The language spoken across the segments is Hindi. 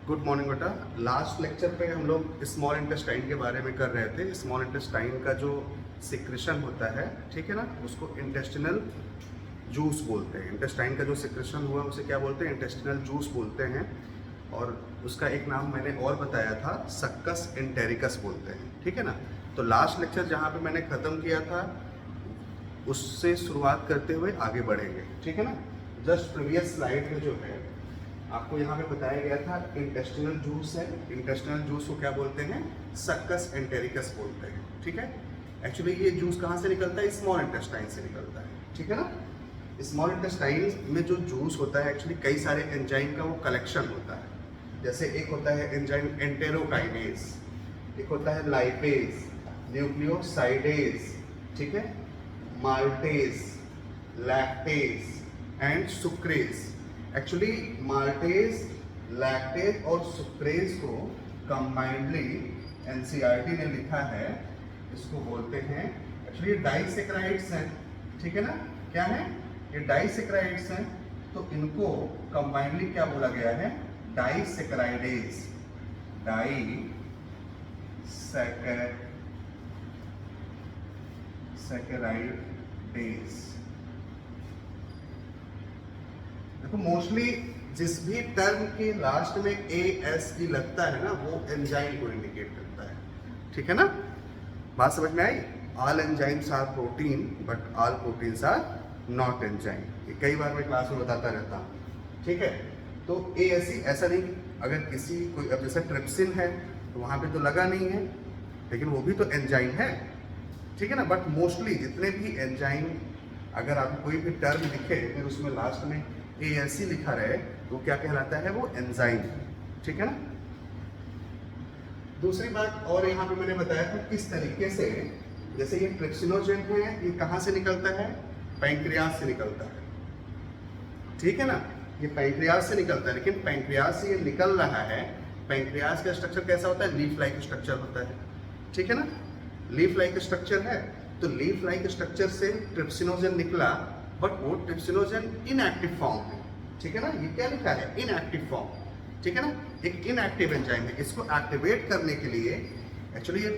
गुड मॉर्निंग बेटा। लास्ट लेक्चर पे हम लोग स्मॉल इंटेस्टाइन के बारे में कर रहे थे। स्मॉल इंटेस्टाइन का जो सिक्रेशन होता है, ठीक है ना, उसको इंटेस्टिनल जूस बोलते हैं। इंटेस्टाइन का जो सिक्रेशन हुआ उसे क्या बोलते हैं? इंटेस्टिनल जूस बोलते हैं। और उसका एक नाम मैंने और बताया था, सक्कस एंटेरिकस बोलते हैं, ठीक है ना। तो लास्ट लेक्चर जहाँ पे मैंने ख़त्म किया था उससे शुरुआत करते हुए आगे बढ़ेंगे, ठीक है ना। जस्ट प्रीवियस स्लाइड में जो है आपको यहाँ पे बताया गया था इंटेस्टिनल जूस है। इंटेस्टिनल जूस को क्या बोलते हैं? सक्कस एंटेरिकस बोलते हैं, ठीक है। एक्चुअली ये जूस कहाँ से निकलता है? स्मॉल इंटेस्टाइन से निकलता है, ठीक है ना। स्मॉल इंटेस्टाइन में जो जूस होता है एक्चुअली कई सारे एंजाइम का वो कलेक्शन होता है। जैसे एक होता है एंजाइम एंटेरोकाइनेज, एक होता है लाइपेज, न्यूक्लियोसाइडेज, ठीक है, maltase, lactase and sucrase. Actually maltase, lactase और सुक्रेज को कंबाइंडली एनसीईआरटी ने लिखा है, इसको बोलते हैं एक्चुअली डाइसेक्राइड्स हैं, ठीक है ना। क्या है ये? डाइसेक्राइड्स हैं। तो इनको कंबाइंडली क्या बोला गया है? डाइसेक्राइडेज, डाइसेक्राइडेज। देखो मोस्टली जिस भी टर्म के लास्ट में ए एस ई लगता है ना वो एंजाइम को इंडिकेट करता है, ठीक है ना। बात समझ में आई? All enzymes are protein but all proteins are not enzyme. ये कई बार मैं क्लास में बताता रहता हूँ, ठीक है। तो ए एस ई ऐसा नहीं, अगर किसी कोई अब जैसे ट्रिप्सिन है तो वहाँ पे तो लगा नहीं है, लेकिन वो भी तो एंजाइम है, ठीक है ना। बट मोस्टली जितने भी एंजाइम, अगर आपको कोई भी टर्म दिखे फिर उसमें लास्ट में ASE लिखा रहे तो क्या कहलाता है? वो एंजाइम, ठीक है ना। दूसरी बात और यहाँ पे मैंने बताया था किस तरीके से, जैसे ये ट्रिप्सिनोजेन है, ये कहाँ से निकलता है? पैंक्रियाज से निकलता है, ठीक है ना। ये पैंक्रियाज से निकलता है, लेकिन पैंक्रियाज से ये निकल रहा है। पैंक्रियाज का स्ट्रक्चर कैसा होता है? लीफ लाइक स्ट्रक्चर होता है, ठीक है ना। लीफ लाइक स्ट्रक्चर है, तो लीफ लाइक स्ट्रक्चर से ट्रिप्सिनोजेन निकला, बट वो ट्रिप्सिनोजेन इनएक्टिव फॉर्म है, ठीक है ना। ये क्या लिखा है? इनएक्टिव फॉर्म, ठीक है ना। एक इनएक्टिव एंजाइम है, इसको एक्टिवेट करने के लिए एक्चुअली ये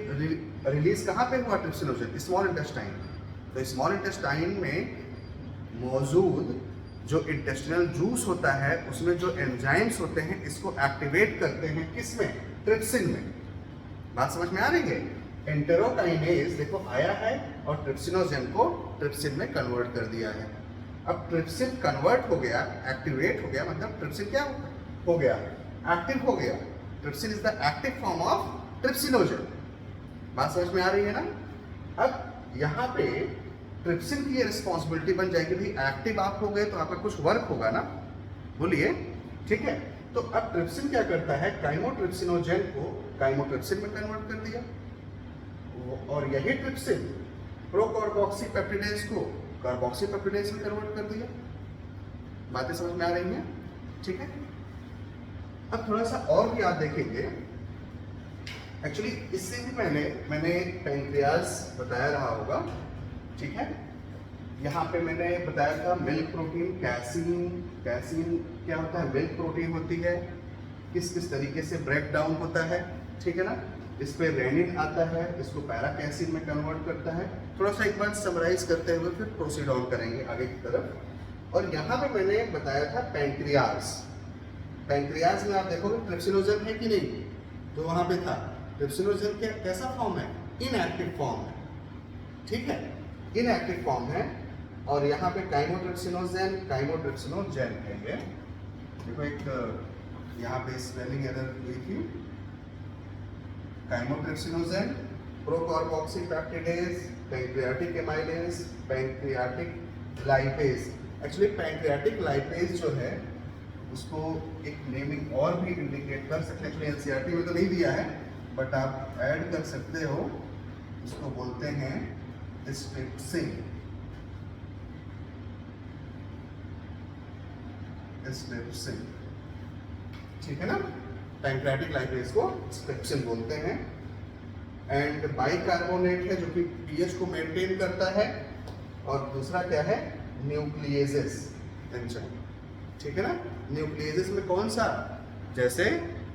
रिलीज कहाँ पे हुआ? Trypsinogen small intestine. तो स्मॉल इंटेस्टाइन में मौजूद जो इंटेस्टिनल जूस होता है उसमें जो एंजाइम्स होते हैं इसको एक्टिवेट करते हैं, किसमें? ट्रिप्सिन में। बात समझ में आ रही है? एंटेरोकाइनेज देखो आया है और ट्रिप्सिनोजेन को ट्रिप्सिन में कन्वर्ट कर दिया है। अब ट्रिप्सिन कन्वर्ट हो गया, एक्टिवेट हो गया, मतलब ट्रिप्सिन क्या हो गया? एक्टिव हो गया। Trypsin is the active form of trypsinogen. बात समझ में आ रही है ना। अब यहाँ पे ट्रिप्सिन की ये रिस्पॉन्सिबिलिटी बन जाएगी, भाई एक्टिव आप हो गए तो आपका कुछ वर्क होगा ना, बोलिए, ठीक है। तो अब ट्रिप्सिन क्या करता है? काइमोट्रिप्सिनोजेन को काइमोट्रिप्सिन में कन्वर्ट कर दिया, और यही ट्रिप्सिन प्रोकार्बोक्सीपेप्टिडेज को कार्बोक्सीपेप्टिडेज में कन्वर्ट कर दिया। बातें समझ में आ रही हैं, ठीक है। अब थोड़ा सा और भी आप देखेंगे, एक्चुअली इससे भी मैंने पैंक्रियाज बताया रहा होगा, ठीक है। यहाँ पे मैंने बताया था मिल्क प्रोटीन, कैसीन क्या होता है? मिल्क प्रोटीन होती है, किस किस तरीके से ब्रेक डाउन होता है, ठीक है ना। इस पे रेनिन आता है, इसको पैराकैसिन में कन्वर्ट करता है। थोड़ा सा एक बार समराइज करते हुए फिर प्रोसीड ऑन करेंगे आगे की तरफ। और यहाँ पे मैंने बताया था पैंक्रियाज। पैंक्रियाज में आप देखोगे ट्रिप्सिनोजेन है कि नहीं? जो वहाँ पे था ट्रिप्सिनोजेन कैसा फॉर्म है? इनएक्टिव फॉर्म है, ठीक है, इनएक्टिव फॉर्म है। और यहाँ पे काइमोट्रिप्सिनोजेन है ये। देखो एक यहाँ पे स्पेलिंग एरर हुई थी। Chymotrypsinogen, procarboxypeptidase, pancreatic amylase, pancreatic lipase. Actually pancreatic lipase जो है उसको एक नेमिंग और भी इंडिकेट कर सकते हैं, एक्चुअली एनसीईआरटी में तो नहीं दिया है बट आप ऐड कर सकते हो। इसको बोलते हैं स्ट्रिप्सिन, ठीक है ना। पैंक्रियाटिक लाइपेज को स्ट्रिप्सिन बोलते हैं। एंड बाइकार्बोनेट है जो कि पीएच को मेंटेन करता है, और दूसरा क्या है? न्यूक्लिएजेस एंजाइम, ठीक है ना। न्यूक्लियस में कौन सा? जैसे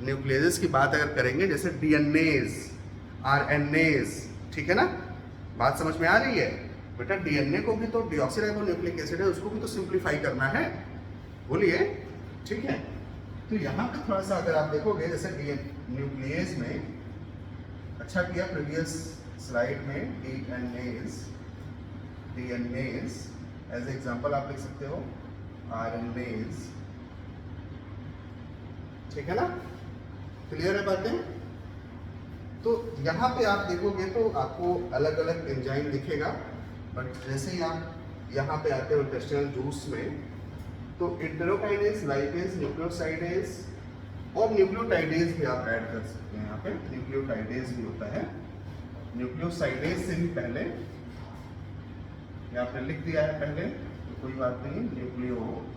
न्यूक्लियस की बात अगर करेंगे, जैसे डीएनएज, आरएनएज, ठीक है ना, बात समझ में आ रही है बेटा? डीएनए को भी तो डीऑक्सीराइबोन्यूक्लिक एसिड है, उसको भी तो सिंप्लीफाई करना है, बोलिए, ठीक है। तो यहाँ पे थोड़ा सा अगर आप देखोगे, जैसे न्यूक्लियस में, अच्छा किया प्रीवियस स्लाइड में, डीएनएज एज एग्जांपल आप लिख सकते हो, आरएनएज, ठीक है ना, क्लियर है बातें? तो यहाँ पे आप देखोगे तो आपको अलग अलग एंजाइम दिखेगा, बट जैसे ही आप यहाँ पे आते हो इंटेस्टिनल जूस में, तो इंटेरोकाइनेज, लाइपेज, न्यूक्लियोसाइडेज और न्यूक्लियोटाइडेज भी आप ऐड कर सकते हैं। यहाँ पे न्यूक्लियोटाइडेज भी होता है, न्यूक्लियोसाइडेज से भी पहले, ये आपने लिख दिया है पहले तो कोई बात नहीं, nucleotidase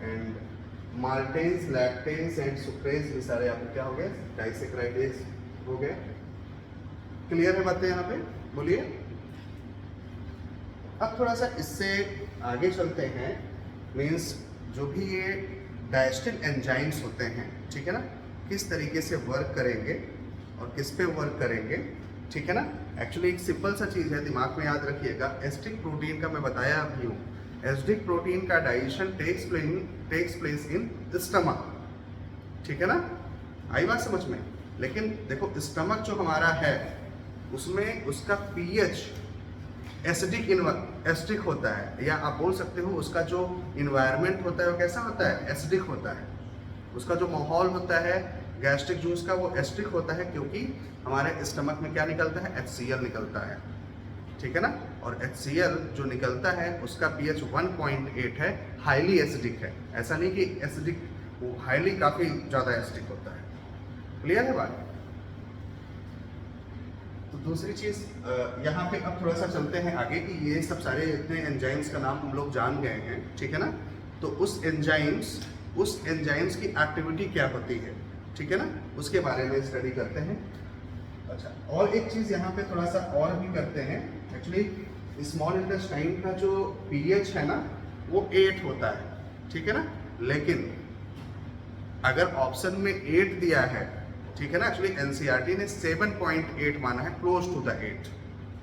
and maltase, lactase and sucrase, ये सारे आपके क्या हो गए? डाइसेक्राइडेज हो गए। क्लियर है बातें यहाँ पे? बोलिए। अब थोड़ा सा इससे आगे चलते हैं, मीन्स जो भी ये डाइजेस्टिव एंजाइम्स होते हैं, ठीक है ना, किस तरीके से वर्क करेंगे और किस पे वर्क करेंगे, ठीक है ना। एक्चुअली एक सिंपल सा चीज़ है, दिमाग में याद रखिएगा, एसिडिक प्रोटीन का मैं बताया अभी हूँ, एसिडिक प्रोटीन का digestion takes place in stomach, ठीक है ना, आई बात समझ में। लेकिन देखो स्टमक जो हमारा है उसमें उसका पीएच एसिडिक होता है, या आप बोल सकते हो उसका जो इन्वायरमेंट होता है वो कैसा होता है? एसिडिक होता है। उसका जो माहौल होता है गैस्ट्रिक जूस का, वो एसिडिक होता है, क्योंकि हमारे स्टमक में क्या निकलता है? HCl निकलता है, ठीक है ना। और HCl जो निकलता है उसका pH 1.8 है, हाईली एसिडिक है। ऐसा नहीं कि एसिडिक, वो हाईली काफ़ी ज़्यादा एसिडिक होता है। क्लियर है बात? तो दूसरी चीज़ यहाँ पे अब थोड़ा सा चलते हैं आगे कि ये सब सारे इतने एंजाइम्स का नाम हम लोग जान गए हैं, ठीक है ना। तो उस एंजाइम्स की एक्टिविटी क्या होती है, ठीक है ना, उसके बारे में स्टडी करते हैं। अच्छा, और एक चीज़ यहाँ पे थोड़ा सा और भी करते हैं। एक्चुअली स्मॉल इंटेस्टाइन का जो pH है ना वो 8 होता है, ठीक है ना, लेकिन अगर ऑप्शन में 8 दिया है, ठीक है ना, एक्चुअली एनसीईआरटी ने 7.8 माना है, क्लोज टू द 8,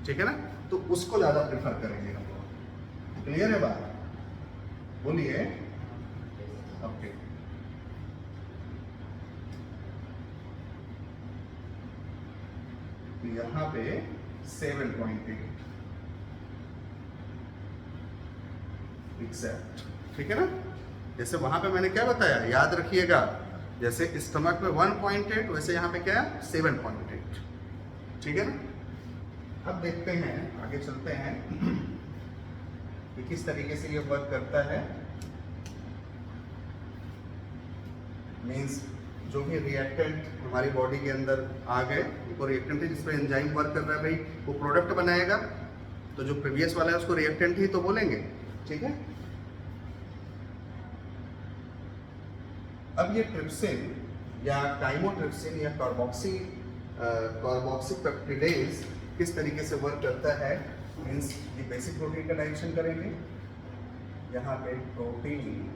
ठीक है ना, तो उसको ज़्यादा प्रेफर करेंगे हम लोग। क्लियर है बात? बोलिए। ओके, तो यहाँ पे 7.8 एग्जैक्ट, ठीक है ना। जैसे वहां पे मैंने क्या बताया, याद रखिएगा, जैसे स्टमक में 1.8, वैसे यहाँ पे क्या है? 7.8, ठीक है ना। अब देखते हैं, आगे चलते हैं कि किस तरीके से ये वर्क करता है। मीन्स जो भी रिएक्टेंट हमारी बॉडी के अंदर आ गए, उनको रिएक्टेंट है जिस पर एंजाइम वर्क कर रहा है, भाई वो प्रोडक्ट बनाएगा, तो जो प्रीवियस वाला है उसको रिएक्टेंट ही तो बोलेंगे, ठीक है। अब ये ट्रिप्सिन या काइमोट्रिप्सिन या कार्बोक्सी पेप्टिडेज किस तरीके से वर्क करता है, मीन्स ये बेसिक प्रोटीन का डाइजेशन करेंगे। यहाँ पे प्रोटीन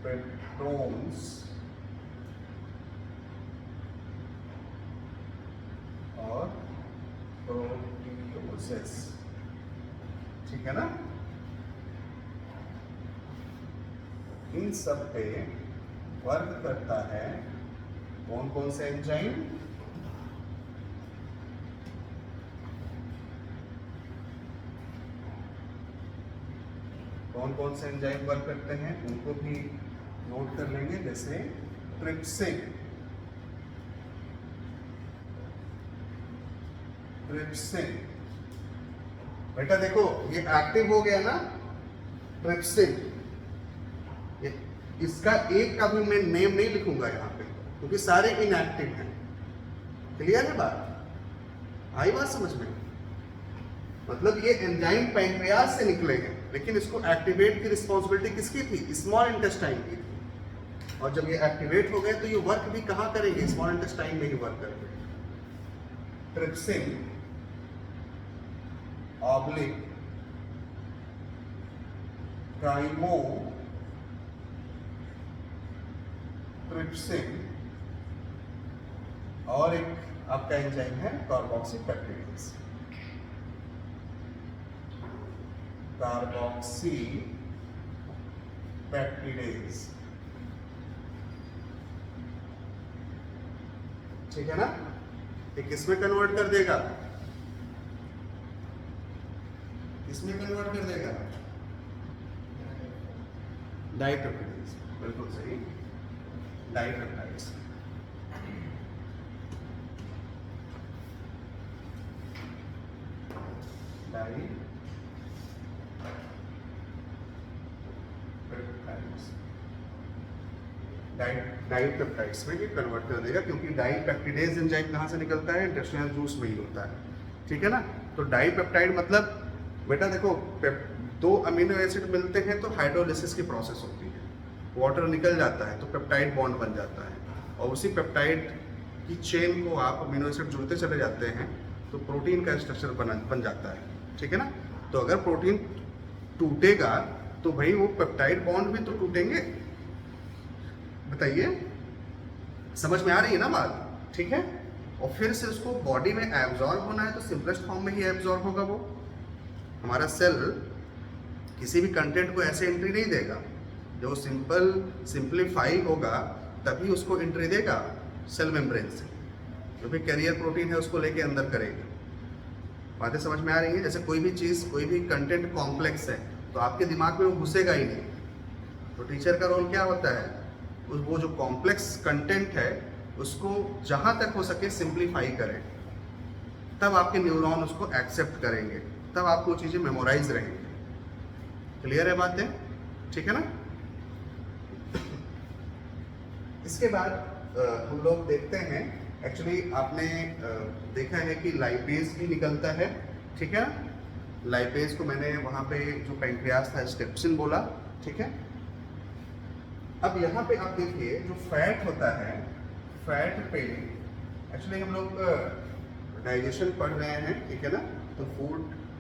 पेप्टोन्स और प्रोटियोसिस, ठीक है ना। इन सब पे वर्क करता है कौन कौन से एंजाइम? कौन कौन से एंजाइम वर्क करते हैं उनको भी नोट कर लेंगे। जैसे ट्रिप्सिन, बेटा देखो ये एक्टिव हो गया ना ट्रिप्सिन, इसका एक का भी मैं नेम नहीं लिखूंगा यहाँ पे, क्योंकि सारे इनएक्टिव हैं। क्लियर है बात? आई बात समझ में? मतलब ये एंजाइम पैंक्रियाज से निकले हैं, लेकिन इसको एक्टिवेट की रिस्पॉन्सिबिलिटी किसकी थी? स्मॉल इंटेस्टाइन की थी, और जब ये एक्टिवेट हो गए तो ये वर्क भी कहाँ करेंगे, स्मॉल इंटेस्टाइन में ही वर्क करेंगे। ट्रिप्सिन ऑब्लिक ट्रिप्सिन और एक आपका एंजाइम है कार्बोक्सीपेप्टिडेज। कार्बोक्सीपेप्टिडेज, ठीक है ना। ये किसमें कन्वर्ट कर देगा, किसमें कन्वर्ट कर देगा, डाइपेप्टाइड्स, बिल्कुल सही, डाइपेप्टाइड्स। डाइपेप्टाइड्स में ये कन्वर्ट कर देगा, क्योंकि डाइपेप्टिडेज एंजाइम कहाँ से निकलता है, इंटेस्टाइनल जूस में ही होता है, ठीक है ना। तो डाइपेप्टाइड मतलब बेटा देखो, दो अमीनो एसिड मिलते हैं तो हाइड्रोलिसिस की प्रोसेस होती है, वाटर निकल जाता है तो पेप्टाइड बॉन्ड बन जाता है, और उसी पेप्टाइड की चेन को आप अमीनो एसिड जुड़ते चले जाते हैं तो प्रोटीन का स्ट्रक्चर बन जाता है, ठीक है ना। तो अगर प्रोटीन टूटेगा तो भाई वो पेप्टाइड बॉन्ड भी तो टूटेंगे, बताइए, समझ में आ रही है ना बात, ठीक है। और फिर से उसको बॉडी में एब्जॉर्ब होना है तो सिंपलेस्ट फॉर्म में ही एब्जॉर्ब होगा। वो हमारा सेल किसी भी कंटेंट को ऐसे एंट्री नहीं देगा, जो सिंप्लीफाई होगा तभी उसको एंट्री देगा सेल मेम्ब्रेन से, जो भी कैरियर प्रोटीन है उसको लेके अंदर करेगा। बातें समझ में आ रही है। जैसे कोई भी चीज़, कोई भी कंटेंट कॉम्प्लेक्स है तो आपके दिमाग में वो घुसेगा ही नहीं, तो टीचर का रोल क्या होता है, वो जो कॉम्प्लेक्स कंटेंट है उसको जहाँ तक हो सके सिंप्लीफाई करें, तब आपके न्यूरॉन उसको एक्सेप्ट करेंगे, तब आपको चीज़ें मेमोराइज रहेंगी। क्लियर है बातें, ठीक है ना। इसके बाद हम लोग देखते हैं, एक्चुअली आपने देखा है कि लाइपेज भी निकलता है, ठीक है ना। लाइपेज को मैंने वहाँ पे जो पैंक्रियास था स्टेप्सिन बोला, ठीक है। अब यहाँ पे आप देखिए जो फैट होता है, फैट पे एक्चुअली हम लोग डाइजेशन पढ़ रहे हैं, ठीक है ना। तो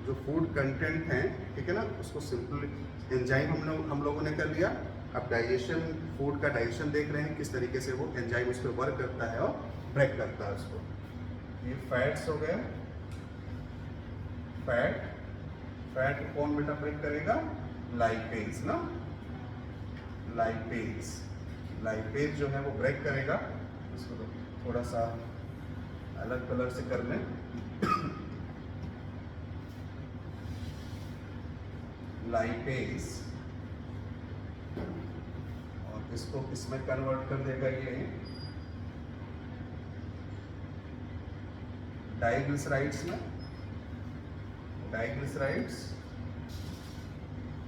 जो फूड कंटेंट है, ठीक है ना, उसको सिंपल एंजाइम हम लोगों ने कर लिया। अब डाइजेशन, फूड का डाइजेशन देख रहे हैं किस तरीके से वो एंजाइम उस पर वर्क करता है और ब्रेक करता है उसको। ये फैट्स हो गए, फैट कौन बेटा ब्रेक करेगा, लाइपेज ना, लाइपेज जो है वो ब्रेक करेगा। इसको थोड़ा सा अलग कलर से कर लें, लाइपेज, और इसको किसमें कन्वर्ट कर देगा, ये डाइग्लिसराइड्स में, डाइग्लिसराइड्स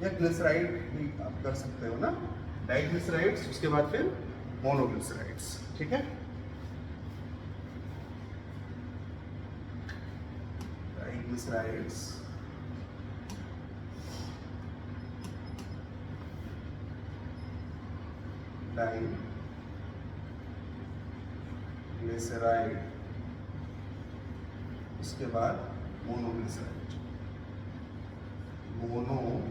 या ग्लिसराइड भी आप कर सकते हो ना, डाइग्लिसराइड्स, उसके बाद फिर मोनोग्लिसराइड्स, ठीक है। डाइग्लिसराइड्स, डाइग्लिसराइड, उसके बाद मोनोग्लिसराइड, मोनोग्लिसराइड।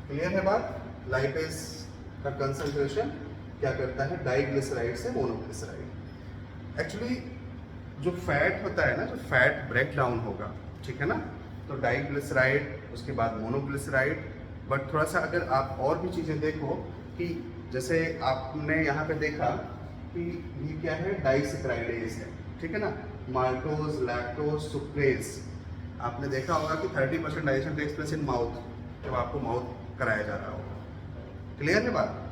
क्लियर है बात। लाइपेज का कंसंट्रेशन क्या करता है, डाइग्लिसराइड से मोनोग्लिसराइड। एक्चुअली जो फैट होता है ना, जो फैट ब्रेक डाउन होगा, ठीक है ना, तो डाइग्लिसराइड, उसके बाद मोनोग्लिसराइड। बट थोड़ा सा अगर आप और भी चीज़ें देखो कि जैसे आपने यहाँ पे देखा कि ये क्या है, डाइसैकराइडेज है, ठीक है ना, माल्टोज, लैक्टोज, सुक्रेज। आपने देखा होगा कि 30% digestion takes place in mouth, जब आपको माउथ कराया जा रहा होगा। क्लियर है बात।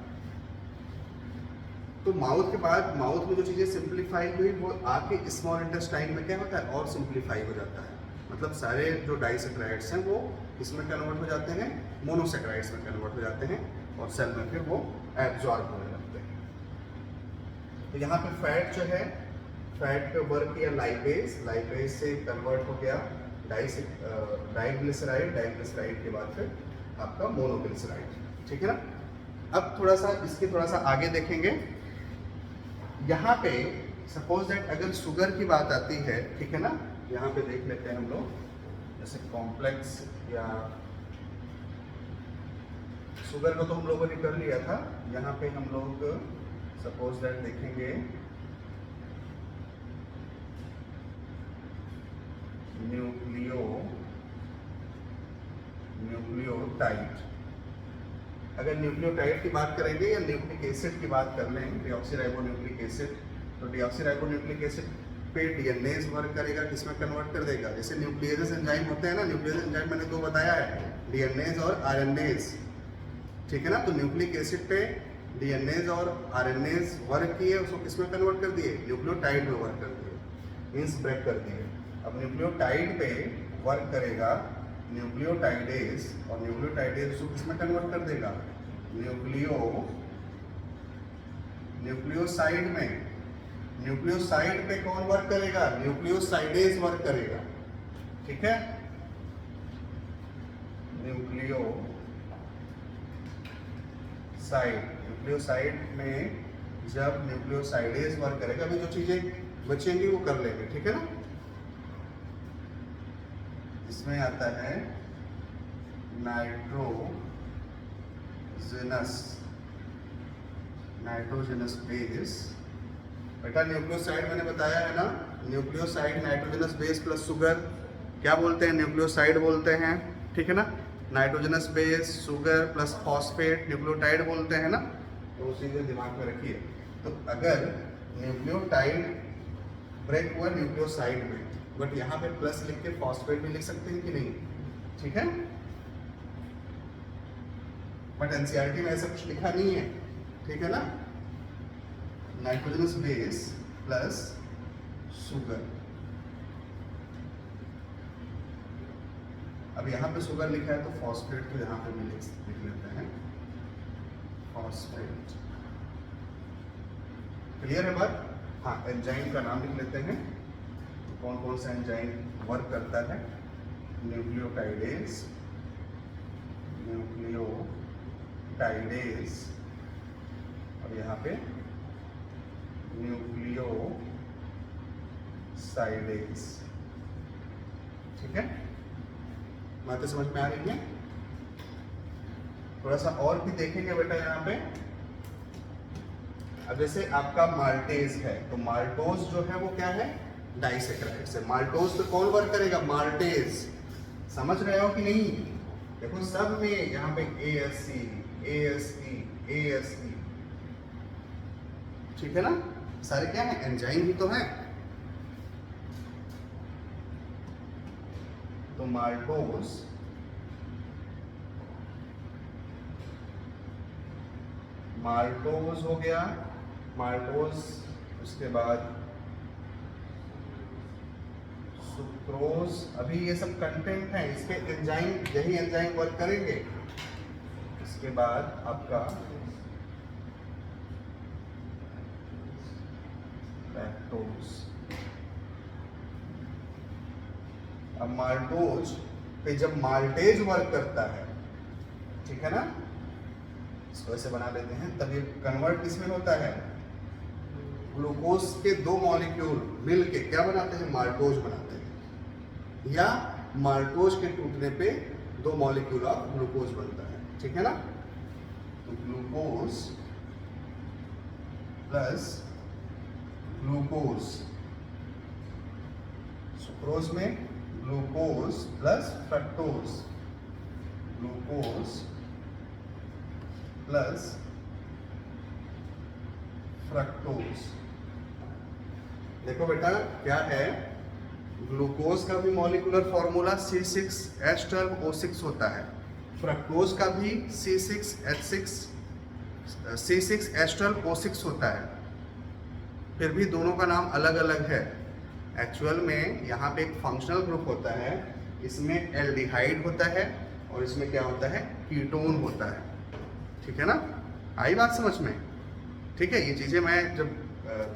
तो माउथ के बाद, माउथ में जो चीज़ें सिंप्लीफाई हुई वो आके स्मॉल इंटेस्टाइन में क्या होता है, और सिंप्लीफाई हो जाता है। मतलब सारे जो डाइसैकराइड्स हैं वो इसमें कन्वर्ट हो जाते हैं, मोनोसैकराइड्स में कन्वर्ट हो जाते हैं, और सेल में फिर वो एब्जॉर्ब होने लगते हैं। तो यहाँ पे फैट जो है, फैट पे वर्क किया लाइपेज, लाइपेज से कन्वर्ट हो गया डाइग्लिसराइड, डाइग्लिसराइड के बाद फिर आपका मोनोग्लिसराइड। ठीक है ना। अब थोड़ा सा इसके थोड़ा सा आगे देखेंगे। यहाँ पे सपोज दैट अगर शुगर की बात आती है, ठीक है ना, यहाँ पे देख लेते हैं हम लोग, जैसे कॉम्प्लेक्स या शुगर को तो हम लोगों ने कर लिया था। यहाँ पे हम लोग सपोज दैट देखेंगे न्यूक्लियोटाइड। अगर न्यूक्लियोटाइड की बात करेंगे या न्यूक्लिक एसिड की बात कर लें, डीऑक्सीराइबोन्यूक्लिक एसिड, तो डीऑक्सीराइबोन्यूक्लिक एसिड पे डीएनएज वर्क करेगा, किसमें कन्वर्ट कर देगा। जैसे न्यूक्लियेज एंजाइम होते हैं ना, न्यूक्लियेज एंजाइम मैंने दो बताया है, डीएनएज और आरएनएज। ठीक है ना। तो न्यूक्लिक एसिड पे डीएनएज और आरएनएज वर्क किए, उसको किसमें कन्वर्ट कर दिए, न्यूक्लियोटाइड में वर्क कर दिए, मीन्स ब्रेक कर दिए। अब न्यूक्लियोटाइड पे वर्क करेगा न्यूक्लियोटाइडेज, और न्यूक्लियोटाइडेज उसको किसमें कन्वर्ट कर देगा, न्यूक्लियोसाइड में। न्यूक्लियोसाइड पे कौन वर्क करेगा, न्यूक्लियोसाइडेज वर्क करेगा। ठीक है। न्यूक्लियोसाइड में जब न्यूक्लियोसाइडेज वर्क करेगा, अभी जो चीजें बचेंगी वो कर लेंगे। ठीक है ना। इसमें आता है नाइट्रोजनस बेस। बेटा न्यूक्लियोसाइड मैंने बताया है ना, nucleoside nitrogenous base plus sugar क्या बोलते हैं, न्यूक्लियोसाइड बोलते हैं। ठीक है ना। Nitrogenous base, sugar plus phosphate nucleotide बोलते हैं ना। तो उसी को दिमाग में रखिए। तो अगर न्यूक्लियोटाइड ब्रेक हुआ न्यूक्लियोसाइड में, बट यहाँ पे प्लस लिख के फॉस्फेट भी लिख सकते हैं कि नहीं। ठीक है। बट एनसीईआरटी में ऐसा कुछ लिखा नहीं है। ठीक है ना। Nitrogenous base plus sugar. अब यहाँ पे शुगर लिखा है तो फॉस्फेट तो यहाँ पे भी लिख लेते हैं, फॉस्फेट। क्लियर है बात। हाँ, एंजाइम का नाम लिख लेते हैं, कौन कौन सा एंजाइम वर्क करता है। न्यूक्लियोटाइडेज और यहाँ पे न्यूक्लियोसाइडेज। ठीक है। बातें समझ में आ रही है। थोड़ा सा और भी देखेंगे बेटा यहाँ पे। अब जैसे आपका माल्टेज है, तो माल्टोज जो है वो क्या है, डाइसैकेराइड से। माल्टोज पे कौन वर्क करेगा, माल्टेज। समझ रहे हो कि नहीं। देखो सब में यहाँ पे ASE, ASE, ASE। ठीक है ना। सारे क्या है, एंजाइम ही तो है। तो माल्टोज हो गया, माल्टोज। उसके बाद सुक्रोज। अभी ये सब कंटेंट है, इसके एंजाइम, यही एंजाइम वर्क करेंगे। इसके बाद आपका लैक्टोज। अब माल्टोज पे जब माल्टेज वर्क करता है, ठीक है ना, इसको ऐसे बना लेते हैं, तब ये कन्वर्ट किसमें होता है, ग्लूकोज के दो मॉलिक्यूल मिलके क्या बनाते हैं, माल्टोज बनाते हैं। या माल्टोज के टूटने पे दो मॉलिक्यूल ऑफ ग्लूकोज बनता है। ठीक है ना। तो ग्लूकोज प्लस ग्लूकोज, सुक्रोज में glucose plus fructose, glucose plus fructose. देखो बेटा क्या है, ग्लूकोज का भी मॉलिक्यूलर फॉर्मूला C6H12O6 होता है, फ्रक्टोज का भी C6H12O6 होता है। फिर भी दोनों का नाम अलग अलग है। एक्चुअल में यहाँ पे एक फंक्शनल ग्रुप होता है, इसमें एल्डिहाइड होता है और इसमें क्या होता है, कीटोन होता है। ठीक है ना। आई बात समझ में। ठीक है। ये चीज़ें मैं जब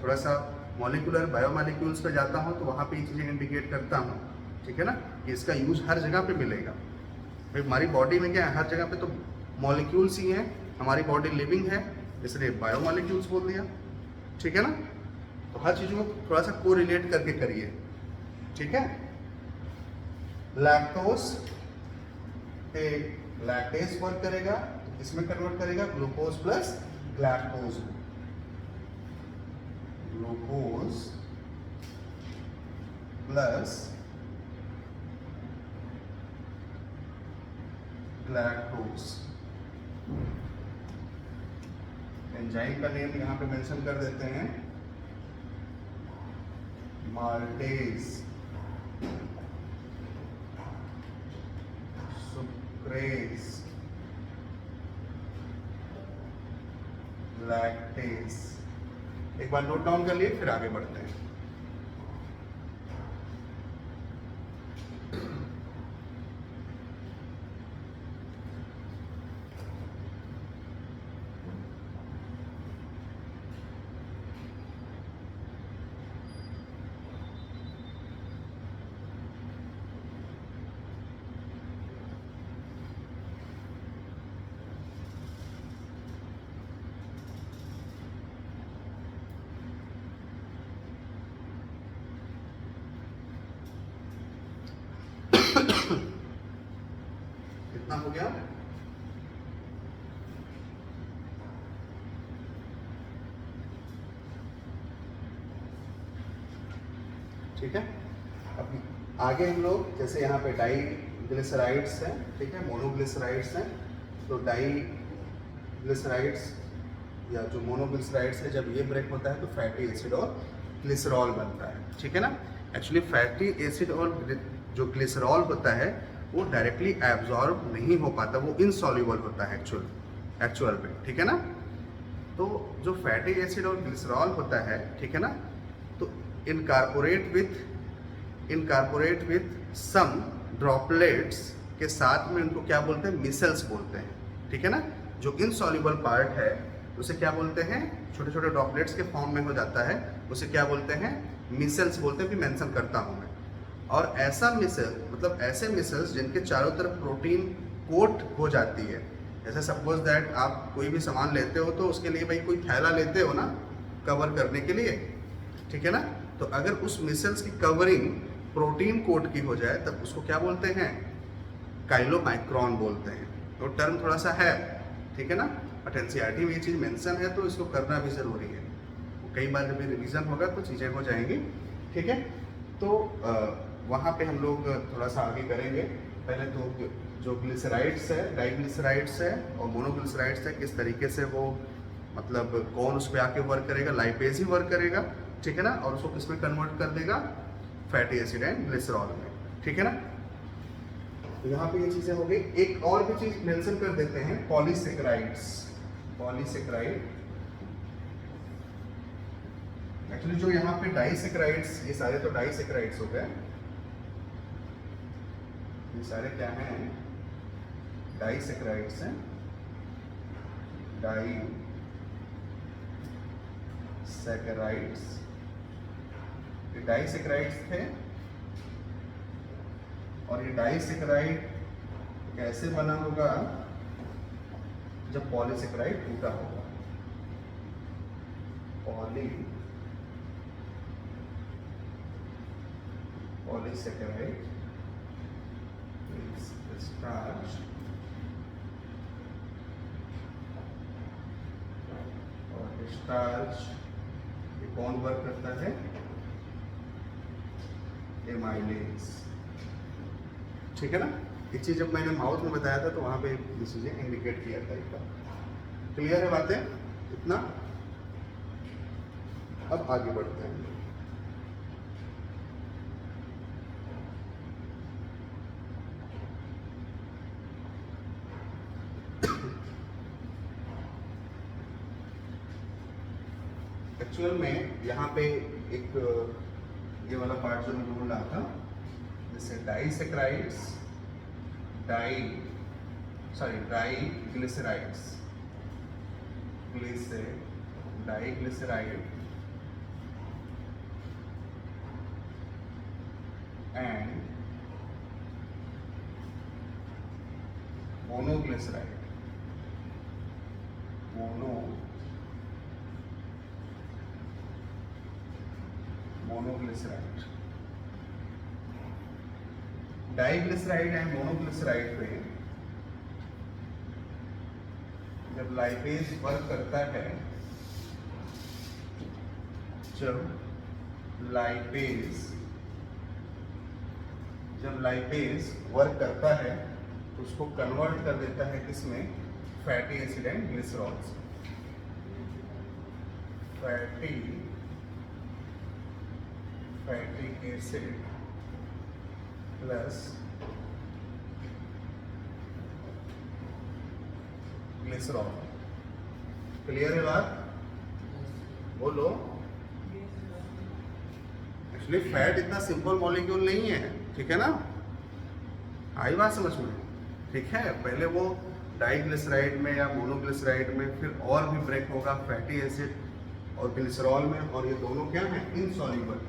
थोड़ा सा मॉलिक्यूलर बायोमॉलिक्यूल्स पे जाता हूँ तो वहाँ पे ये चीज़ें इंडिकेट करता हूँ। ठीक है ना, कि इसका यूज हर जगह पे मिलेगा। भाई हमारी बॉडी में क्या है, हर जगह पे तो मॉलिक्यूल्स ही हैं, हमारी बॉडी लिविंग है इसलिए बायोमॉलिक्यूल्स बोल दिया, ठीक है ना। तो हर चीज़ को थोड़ा सा कोरिलेट करके करिए, ठीक है। लैक्टोज पे लैक्टेज वर्क करेगा तो किसमें कन्वर्ट करेगा, glucose plus lactose, glucose plus lactose. Enzyme का नेम यहां पे मेंशन कर देते हैं, माल्टेज सुक्रेज लैक्टेज। एक बार नोट डाउन कर लिए, फिर आगे बढ़ते हैं। कितना हो गया, ठीक है। अब आगे हम लोग जैसे यहाँ पे डाई ग्लिसराइड्स हैं, ठीक है, मोनोग्लिसराइड्स हैं, तो डाई ग्लिसराइड्स या जो मोनोग्लिसराइड्स है, जब ये ब्रेक होता है तो फैटी एसिड और ग्लिसरॉल बनता है, ठीक है ना। एक्चुअली फैटी एसिड और जो ग्लिसरॉल होता है वो डायरेक्टली एब्जॉर्ब नहीं हो पाता, वो इनसॉल्युबल होता है एक्चुअल पे, ठीक है ना। तो जो फैटी एसिड और ग्लिसरॉल होता है, ठीक है ना, तो इनकारपोरेट विथ सम ड्रॉपलेट्स के साथ में उनको क्या बोलते हैं, मिसल्स बोलते हैं, ठीक है ना। जो इनसॉल्युबल पार्ट है उसे क्या बोलते हैं, छोटे छोटे ड्रॉपलेट्स के फॉर्म में हो जाता है, उसे क्या बोलते हैं, मिसल्स बोलते हैं, भी मेंशन करता हूं मैं। और ऐसा मिसल मतलब ऐसे मिसल्स जिनके चारों तरफ प्रोटीन कोट हो जाती है, जैसे सपोज दैट आप कोई भी सामान लेते हो तो उसके लिए भाई कोई थैला लेते हो ना कवर करने के लिए, ठीक है ना। तो अगर उस मिसल्स की कवरिंग प्रोटीन कोट की हो जाए तब उसको क्या बोलते हैं, काइलोमाइक्रोन बोलते हैं। तो टर्म थोड़ा सा है, ठीक है ना, बट एनसीईआरटी में ये चीज़ मेंशन है तो इसको करना भी ज़रूरी है। कई बार जब रिवीजन होगा तो चीज़ें हो जाएंगी, ठीक है। तो वहाँ पे हम लोग थोड़ा सा आगे करेंगे। पहले तो जो ग्लिसराइड्स है, डाइग्लिसराइड्स है और मोनोग्लिसराइड्स है, किस तरीके से वो मतलब कौन उस पर आके वर्क करेगा, लाइपेज ही वर्क करेगा, ठीक है ना, और उसको किस में कन्वर्ट कर देगा, फैटी एसिड एंड ग्लिसरॉल में, ठीक है ना। तो यहाँ पे ये चीज़ें हो गई। एक और भी चीज़ मेंशन कर देते हैं, पॉलीसेकेराइड्स। पॉलीसेकेराइड एक्चुअली जो यहाँ पे डाइसेकेराइड्स, ये सारे तो डाइसेकेराइड्स हो गए, ये सारे क्या हैं, डाइसेकेराइड्स हैं, डाइसेकेराइड्स। ये डाइसेकेराइड्स थे और ये डाइसेकेराइड कैसे बना होगा, जब पॉलीसेकेराइड टूटा होगा। पॉलीसेकेराइड स्टार्च और स्टार्च ये कौन वर्क करता है, एमाइलेज, ठीक है ना। एक चीज जब मैंने माउथ में बताया था तो वहां पे ये चीजें इंडिकेट किया था एक बार। क्लियर है बातें इतना। अब आगे बढ़ते हैं। एक्चुअल में यहाँ पे एक ये वाला पार्ट जो मैं बोल रहा था, जैसे disaccharides, diglycerides, diglyceride and monoglyceride, monoglyceride. Diglyceride and monoglyceride पे जब लाइपेज वर्क करता है, जब लाइपेज वर्क करता है तो उसको कन्वर्ट कर देता है किसमें, fatty acid and glycerols. Fatty acid plus glycerol. Clear है बात? बोलो। एक्चुअली फैट इतना सिंपल मॉलिक्यूल नहीं है, ठीक है ना? आई बात समझ में? ठीक है, पहले वो डाइग्लिसराइड में या मोनोग्लिसराइड में, फिर और भी ब्रेक होगा फैटी एसिड और ग्लिसरॉल में, और ये दोनों क्या हैं, इनसॉल्युबल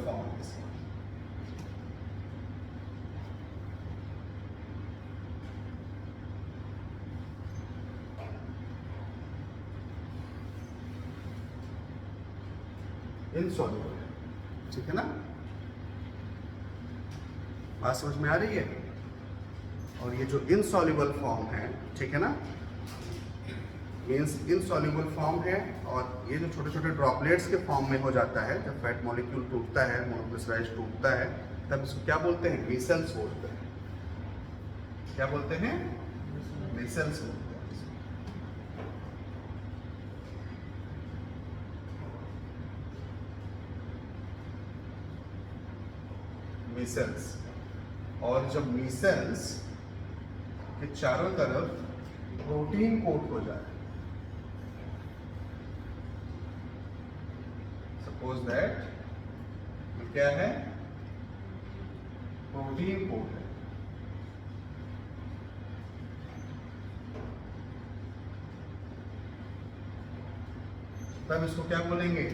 फॉर्म है। इनसॉल्युबल, ठीक है ना? बात समझ में आ रही है? और ये जो इनसॉल्युबल फॉर्म है, ठीक है ना, मीन्स इनसॉल्युबल फॉर्म है, और ये जो छोटे छोटे ड्रॉपलेट्स के फॉर्म में हो जाता है, जब फैट मॉलिक्यूल टूटता है, मोनोग्लिसराइड टूटता है, तब इसको क्या बोलते हैं, मिसल्स बोलते हैं। क्या बोलते हैं? मिसल्स बोलते हैं। मिसल्स। और जब मिसल्स के चारों तरफ प्रोटीन कोट हो जाए, सपोज दैट क्या है, प्रोटीन कोट है, तब इसको क्या बोलेंगे,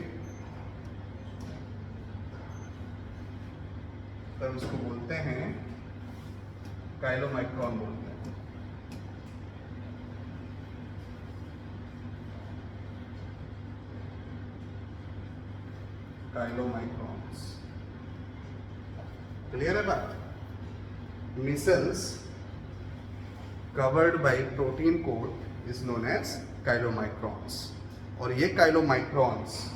तब इसको बोलते हैं काइलोमाइक्रोन बोलते हैं। काइलोमाइक्रॉन्स। क्लियर है बात? Micelles covered by protein coat is known as chylomicrons. और ये काइलोमाइक्रॉन्स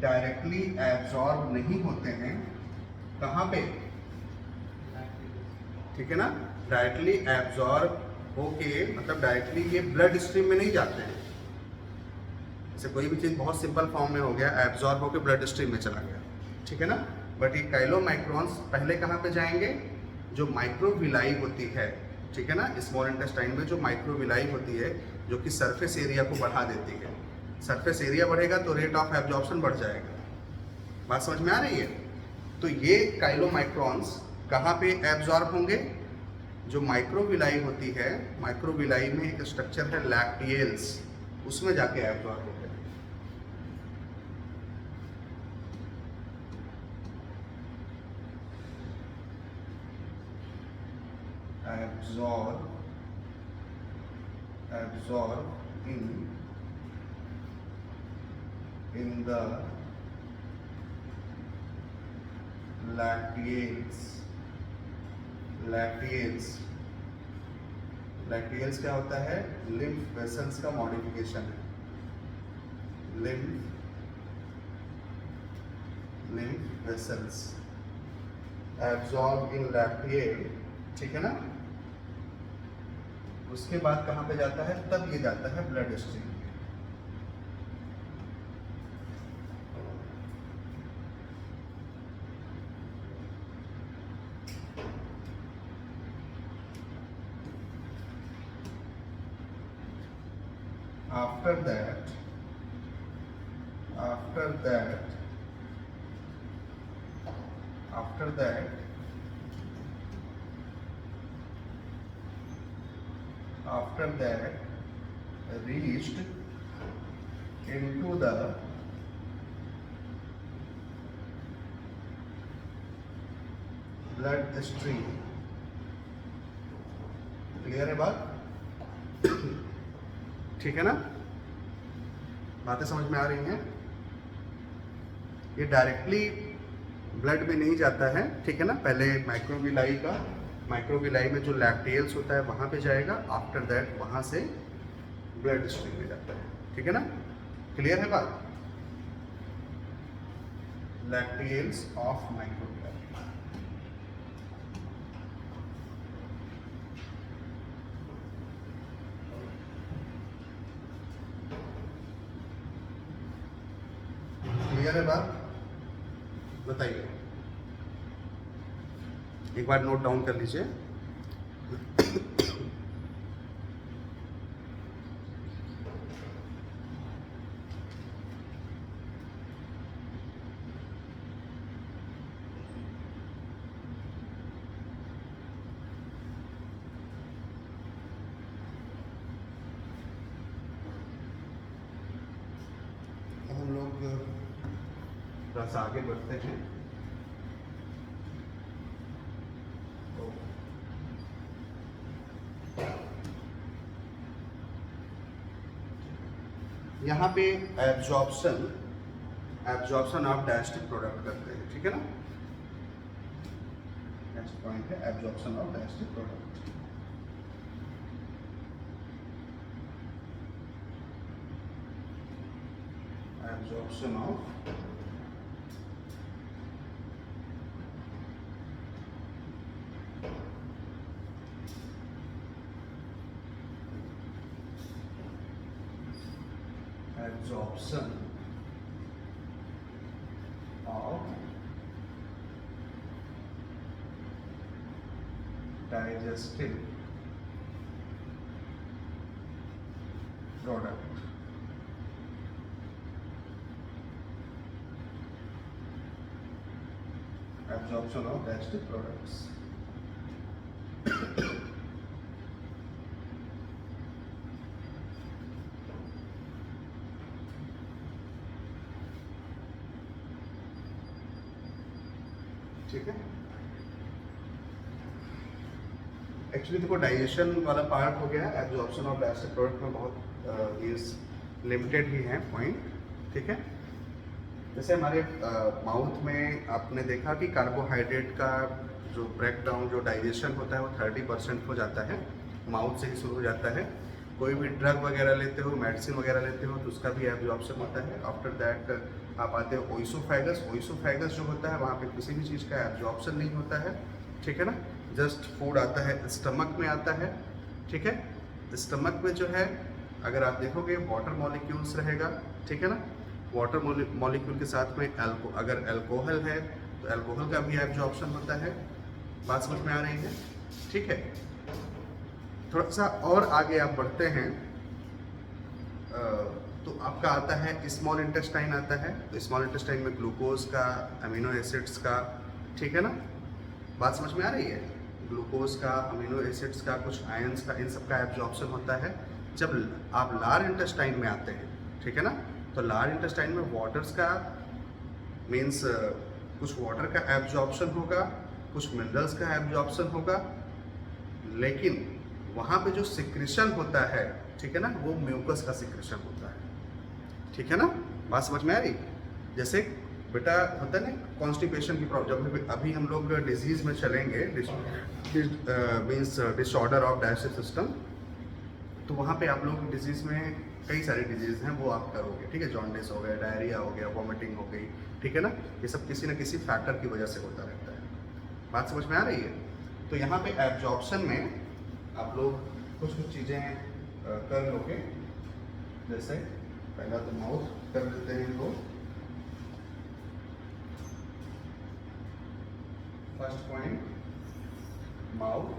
डायरेक्टली एब्जॉर्ब नहीं होते हैं, कहाँ पे, ठीक है ना? डायरेक्टली एब्जॉर्ब होके, मतलब डायरेक्टली ये ब्लड स्ट्रीम में नहीं जाते हैं। जैसे कोई भी चीज़ बहुत सिंपल फॉर्म में हो गया, एब्जॉर्ब होके ब्लड स्ट्रीम में चला गया, ठीक है ना? बट ये काइलोमाइक्रॉन्स पहले कहाँ पे जाएंगे, जो माइक्रोविलाई होती है, ठीक है ना, स्मॉल इंटेस्टाइन में जो माइक्रोविलाई होती है, जो कि सरफेस एरिया को बढ़ा देती है। सरफेस एरिया बढ़ेगा तो रेट ऑफ एब्जॉर्प्शन बढ़ जाएगा। बात समझ में आ रही है? तो ये काइलोमाइक्रॉन्स कहाँ पे एब्जॉर्ब होंगे, जो माइक्रोविलाई होती है, माइक्रोविलाई में एक स्ट्रक्चर है लैक्टियल्स, उसमें जाके एब्जॉर्ब होते हैं। absorb in the लैक्टियल्स क्या होता है, लिम्फ वेसल्स का मॉडिफिकेशन है। Lymph vessels absorb in lacteal, ठीक है ना? उसके बाद कहाँ पे जाता है, तब ये जाता है blood stream. After that reached into the blood stream. Clear है बात? ठीक है ना, बातें समझ में आ रही हैं? ये डायरेक्टली ब्लड में नहीं जाता है, ठीक है ना, पहले माइक्रोविलाई में जो लैक्टेल्स होता है वहां पे जाएगा, आफ्टर दैट वहां से ब्लड स्ट्रीम में जाता है, ठीक है ना? क्लियर है बात? लैक्टेल्स ऑफ माइक्रोविलाई। क्लियर है बात? बताइए, एक बार नोट डाउन कर लीजिए। हम लोग थोड़ा सा आगे बढ़ते हैं। यहाँ पे एब्जॉर्प्शन ऑफ डाइजेस्टिव प्रोडक्ट करते हैं, ठीक है ना? नेक्स्ट पॉइंट है absorption of digestive product. Absorption of absorption of digestive product। Absorption of digestive products। ठीक है, एक्चुअली देखो डाइजेशन वाला पार्ट हो गया, एब्जॉर्प्शन ऑफ डाइजेस्टिव प्रोडक्ट में बहुत लिमिटेड ही है पॉइंट, ठीक है? जैसे हमारे माउथ में आपने देखा कि कार्बोहाइड्रेट का जो ब्रेकडाउन, जो डाइजेशन होता है वो 30% हो जाता है, माउथ से ही शुरू हो जाता है। कोई भी ड्रग वगैरह लेते हो, मेडिसिन वगैरह लेते हो तो उसका भी एब्जॉर्प्शन होता है। आफ्टर दैट आप आते हो ओइसोफेगस जो होता है वहाँ पे किसी भी चीज़ का एब्जॉर्प्शन नहीं होता है, ठीक है ना? जस्ट फूड आता है स्टमक में आता है, ठीक है? स्टमक में जो है अगर आप देखोगे वाटर मॉलिक्यूल्स रहेगा, ठीक है ना? वाटर मॉलिक्यूल के साथ में अगर अल्कोहल है तो अल्कोहल का भी एब्जॉर्प्शन होता है। बात समझ में आ रही है? ठीक है, थोड़ा सा और आगे आप बढ़ते हैं तो आपका आता है स्मॉल इंटेस्टाइन आता है। तो स्मॉल इंटेस्टाइन में ग्लूकोज का, अमीनो एसिड्स का, ठीक है ना? बात समझ में आ रही है? ग्लूकोज का, अमीनो एसिड्स का, कुछ आयंस का, इन सब का एब्जॉर्प्शन होता है जब आप लार इंटेस्टाइन में आते हैं, ठीक है ना? तो लार इंटेस्टाइन में वाटर्स का मीन्स कुछ वाटर का एब्जॉर्प्शन होगा, कुछ मिनरल्स का एब्जॉर्प्शन होगा, लेकिन वहाँ पे जो सिक्रेशन होता है, ठीक है ना, वो म्यूकस का सिक्रेशन होता है, ठीक है ना? बात समझ में आ रही? जैसे बेटा होता है ना कॉन्स्टिपेशन की प्रॉब्लम, जब अभी हम लोग डिजीज में चलेंगे, means disorder of digestive system, तो वहाँ पे आप लोग डिजीज में कई सारी डिजीज हैं वो आप करोगे, ठीक है? जॉन्डिस हो गया, डायरिया हो गया, वॉमिटिंग हो गई, ठीक है ना? ये सब किसी न किसी फैक्टर की वजह से होता रहता है। बात समझ में आ रही है? तो यहाँ पे एब्जॉर्प्शन में आप लोग कुछ चीज़ें कर लोगे, जैसे पहला तो माउथ कर लेते हैं इनको। फर्स्ट पॉइंट माउथ,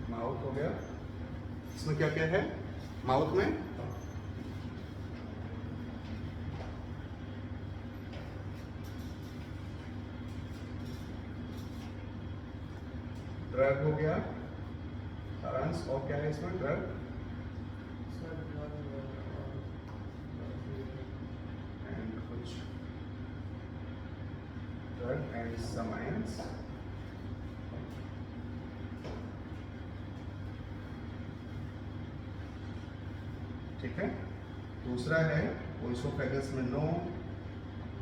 माउथ हो गया। इसमें क्या क्या है माउथ में? ड्रग हो गया, सारांश, और क्या है इसमें? Drug, drug and some ions. ठीक है। दूसरा है ओइसोफेगस में नो,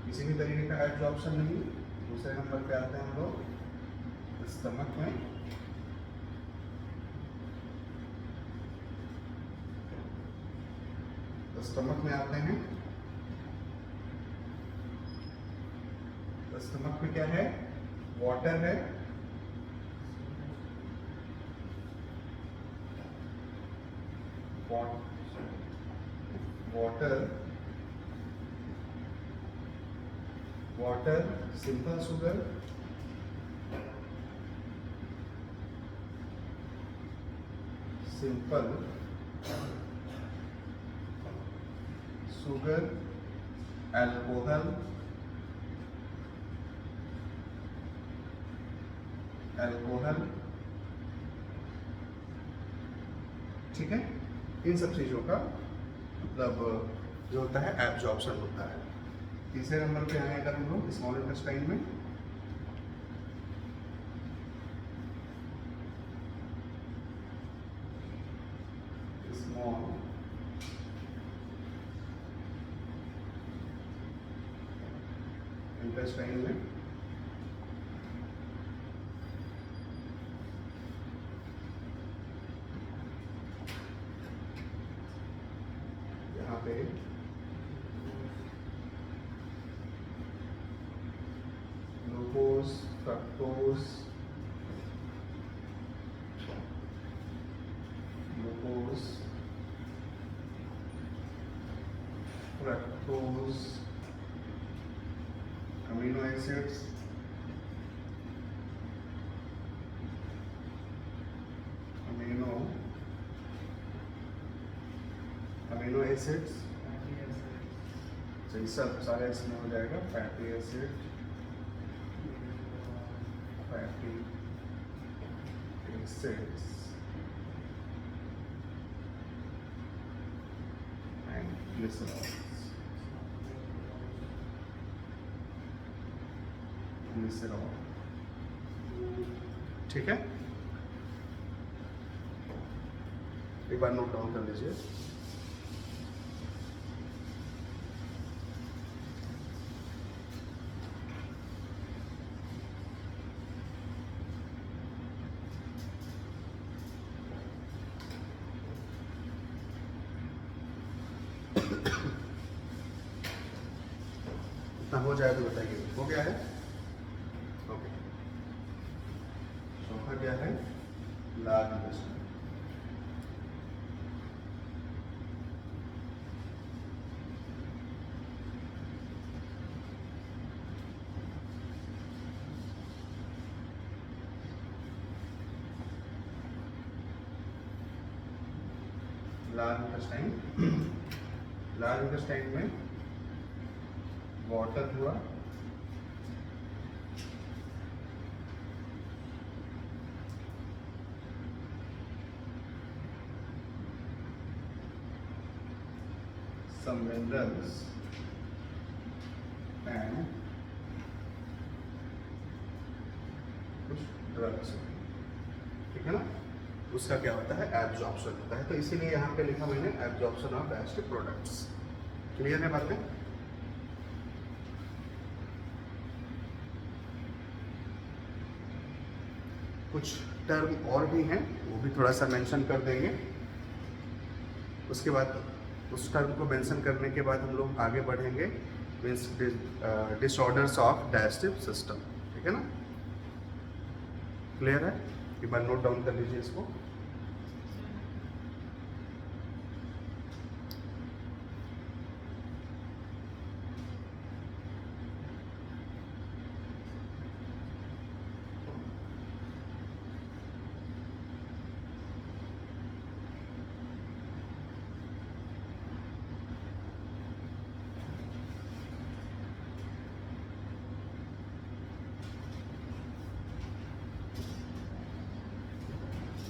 किसी भी तरीके का एब्जॉर्प्शन नहीं। दूसरे नंबर पे आते हैं हम लोग स्टमक में। तो स्टमक में आते हैं, तो स्टमक में क्या है, वाटर है, वाटर, सिंपल शुगर, अल्कोहल, ठीक है। इन सब चीजों का मतलब जो होता है एब्जॉर्प्शन होता है। तीसरे नंबर पे आए अगर हम लोग स्मॉल इंटेस्टाइन में, स्मॉल इंटेस्टाइन में यहाँ पे glucose, fructose, amino acids, amino acids, तो सब सारे इसमें हो जाएगा। फैटी एसिड, and glycerols, ठीक है। एक बार नोट डाउन कर लीजिए। इतना हो जाए तो बताइए, हो गया है? ओके। चौथा क्या है? Large intestine. लार्ज इंटेस्टाइन में वाटर हुआ, some minerals and कुछ ड्रग्स, ठीक है ना। उसका क्या होता है? एब्जॉर्प्शन होता है। तो इसीलिए यहाँ पे लिखा मैंने absorption of digestive products. Clear है बातें? कुछ टर्म और भी हैं, वो भी थोड़ा सा मेंशन कर देंगे। उसके बाद उस टर्म को मेंशन करने के बाद हम लोग आगे बढ़ेंगे, means disorders of digestive system, ठीक है ना। क्लियर है? एक बार नोट डाउन कर लीजिए इसको।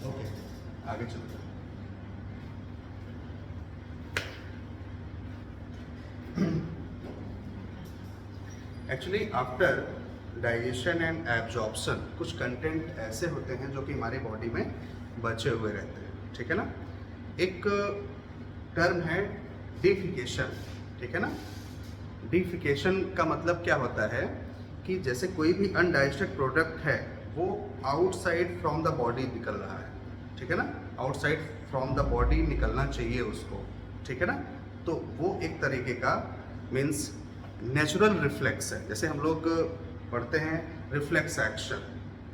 ओके, आगे चलते हैं। Actually after digestion and absorption, कुछ कंटेंट ऐसे होते हैं जो कि हमारी बॉडी में बचे हुए रहते हैं, ठीक है ना। एक टर्म है डिफिकेशन, ठीक है ना। डिफिकेशन का मतलब क्या होता है कि जैसे कोई भी अनडाइजेस्टेड प्रोडक्ट है वो आउटसाइड फ्रॉम द बॉडी निकल रहा है, ठीक है ना, आउटसाइड फ्रॉम द बॉडी निकलना चाहिए उसको, ठीक है ना। तो वो एक तरीके का मीन्स नेचुरल रिफ्लेक्स है। जैसे हम लोग पढ़ते हैं रिफ्लेक्स एक्शन,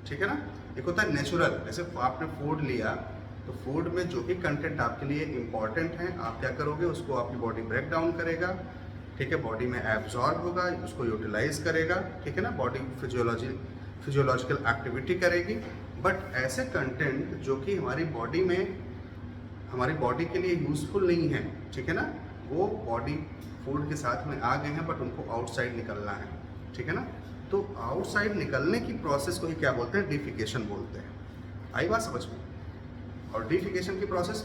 ठीक है ना। एक होता है नेचुरल, जैसे आपने फूड लिया तो फूड में जो भी कंटेंट आपके लिए इम्पॉर्टेंट है आप क्या करोगे, उसको आपकी बॉडी ब्रेक डाउन करेगा, ठीक है, बॉडी में एब्जॉर्ब होगा, उसको यूटिलाइज करेगा, ठीक है ना, बॉडी फिजियोलॉजिकल एक्टिविटी करेगी। बट ऐसे कंटेंट जो कि हमारी बॉडी के लिए यूजफुल नहीं है, ठीक है ना, वो बॉडी फूड के साथ में आ गए हैं बट उनको आउटसाइड निकलना है, ठीक है ना। तो आउटसाइड निकलने की प्रोसेस को ही क्या बोलते हैं, डिफिकेशन बोलते हैं। आई बात समझ में। और डिफिकेशन की प्रोसेस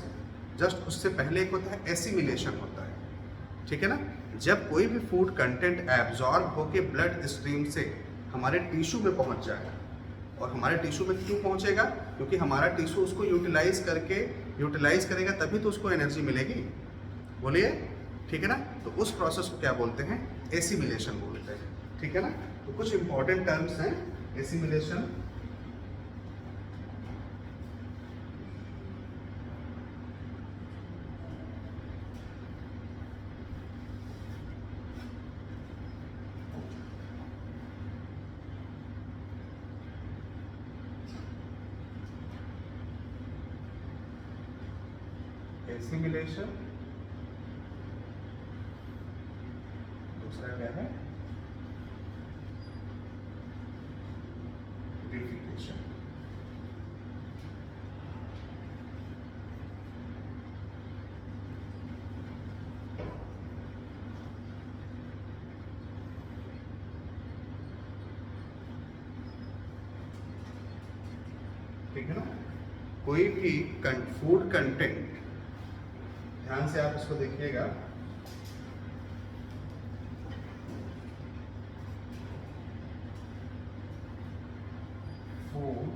जस्ट उससे पहले एक होता है एसिमिलेशन होता है, ठीक है ना। जब कोई भी फूड कंटेंट एब्जॉर्ब होके ब्लड स्ट्रीम से हमारे टिश्यू में पहुंच जाएगा, और हमारे टिश्यू में क्यों पहुंचेगा, क्योंकि हमारा टिश्यू उसको यूटिलाइज करेगा तभी तो उसको एनर्जी मिलेगी, बोलिए, ठीक है ना। तो उस प्रोसेस को क्या बोलते हैं, एसिमिलेशन बोलते हैं, ठीक है ना। तो कुछ इंपॉर्टेंट टर्म्स हैं, एसिमिलेशन, एसिमिलेशन, दूसरा क्या है, डिफिकेशन। ठीक है ना। कोई भी फूड कंटेंट, ध्यान से आप इसको देखिएगा, फूड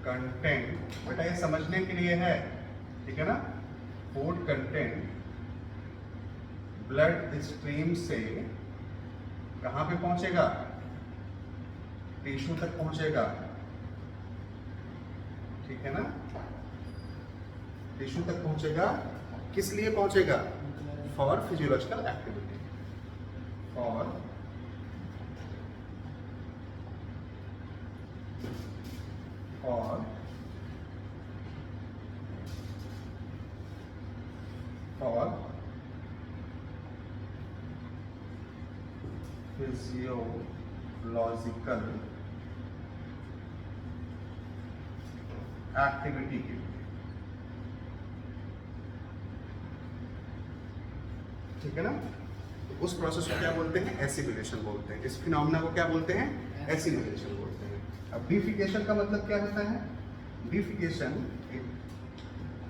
कंटेंट, बेटा ये समझने के लिए है, ठीक है ना। फूड कंटेंट ब्लड स्ट्रीम से कहां पे पहुंचेगा, टिश्यू तक पहुंचेगा, ठीक है ना, टिश्यू तक पहुंचेगा। किस लिए पहुंचेगा, for physiological activity, for physiological activity के लिए, ठीक है ना। तो उस प्रोसेस को क्या बोलते हैं, एसिमिलेशन बोलते हैं। इस फिनोमेना को क्या बोलते हैं, एसिमिलेशन बोलते हैं। अब डिफिकेशन का मतलब क्या होता है, डिफिकेशन एक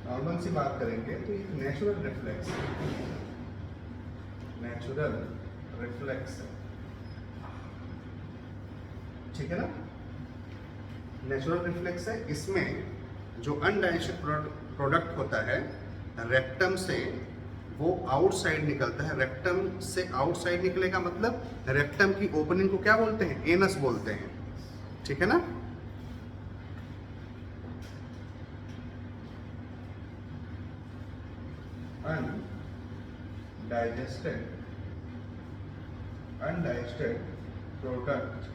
नॉर्मल सी बात करेंगे तो एक नेचुरल रिफ्लेक्स है, ठीक है ना, नेचुरल रिफ्लेक्स है। इसमें जो अनडाइजेस्टेड प्रोडक्ट होता है रेक्टम से वो आउटसाइड निकलता है। रेक्टम से आउटसाइड निकलेगा मतलब रेक्टम की ओपनिंग को क्या बोलते हैं, एनस बोलते हैं, ठीक है ना। Undigested product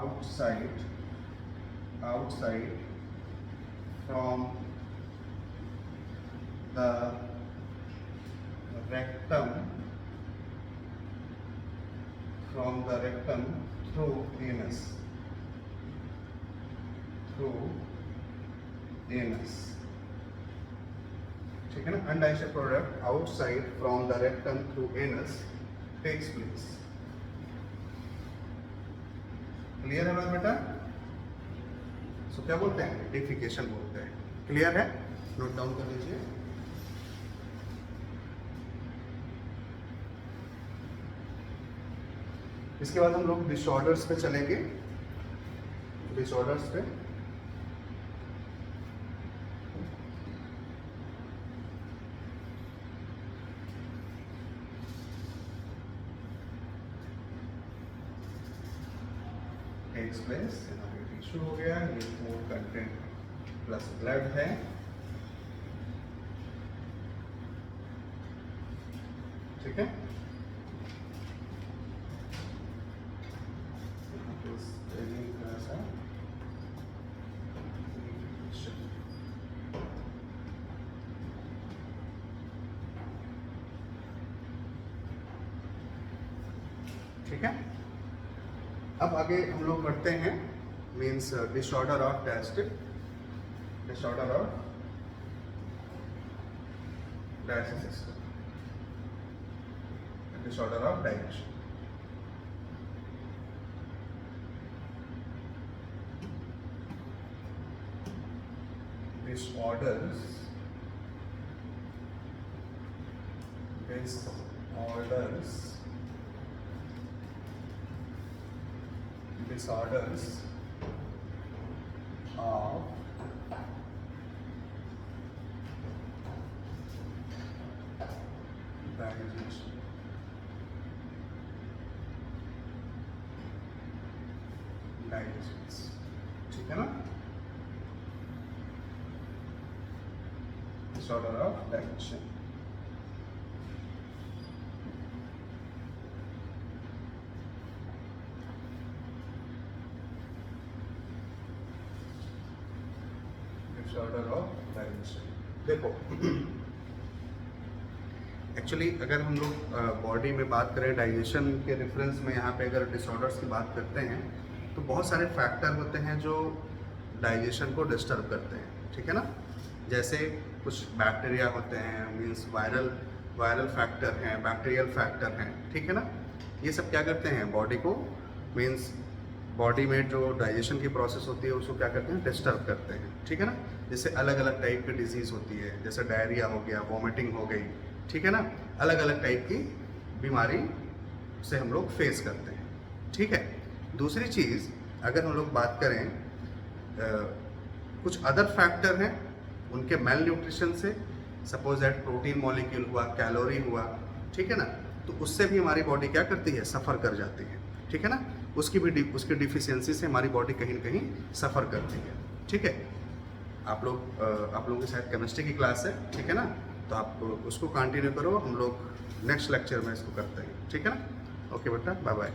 outside from the rectum through anus, ठीक है ना। Undigested product outside from the rectum through anus takes place clear है मेरा बेटा? सो क्या बोलते हैं? डिफिकेशन बोलते हैं। क्लियर है? नोट डाउन कर लीजिए। इसके बाद हम लोग डिसऑर्डर्स पे चलेंगे। डिसऑर्डर्स पे टेक्स प्लेस, यहाँ पे टिश्यू हो गया, ये फूड कंटेंट प्लस ब्लड है। ठीक है, ठीक है। अब आगे हम लोग बढ़ते हैं, means disorder of digestive, disorder of digestive system, disorder of digestion. disorders of digestion, ठीक है ना? Disorder of digestion. Disorder of digestion. देखो, एक्चुअली अगर हम लोग बॉडी में बात करें डाइजेशन के रेफरेंस में, यहाँ पे अगर डिसऑर्डर्स की बात करते हैं तो बहुत सारे फैक्टर होते हैं जो डाइजेशन को डिस्टर्ब करते हैं। ठीक है ना? जैसे कुछ बैक्टीरिया होते हैं, मीन्स वायरल फैक्टर हैं, बैक्टीरियल फैक्टर हैं। ठीक है ना? ये सब क्या करते हैं? बॉडी को, मीन्स बॉडी में जो डाइजेशन की प्रोसेस होती है उसको क्या करते हैं? डिस्टर्ब करते हैं। ठीक है ना? जैसे अलग अलग टाइप की डिजीज़ होती है, जैसे डायरिया हो गया, वॉमिटिंग हो गई। ठीक है ना? अलग अलग टाइप की बीमारी से हम लोग फेस करते हैं। ठीक है। दूसरी चीज़, अगर हम लोग बात करें कुछ अदर फैक्टर हैं, उनके मेल न्यूट्रिशन से, सपोज दैट प्रोटीन मॉलिक्यूल हुआ, कैलोरी हुआ, ठीक है ना, तो उससे भी हमारी बॉडी क्या करती है? सफ़र कर जाती है। ठीक है ना? उसकी डिफिशियंसी से हमारी बॉडी कहीं ना कहीं सफ़र करती है। ठीक है। आप लोगों के साथ केमिस्ट्री की क्लास है, ठीक है ना, तो आप उसको कंटिन्यू करो, हम लोग नेक्स्ट लेक्चर में इसको करते हैं। ठीक है ना? ओके बेटा, बाय बाय।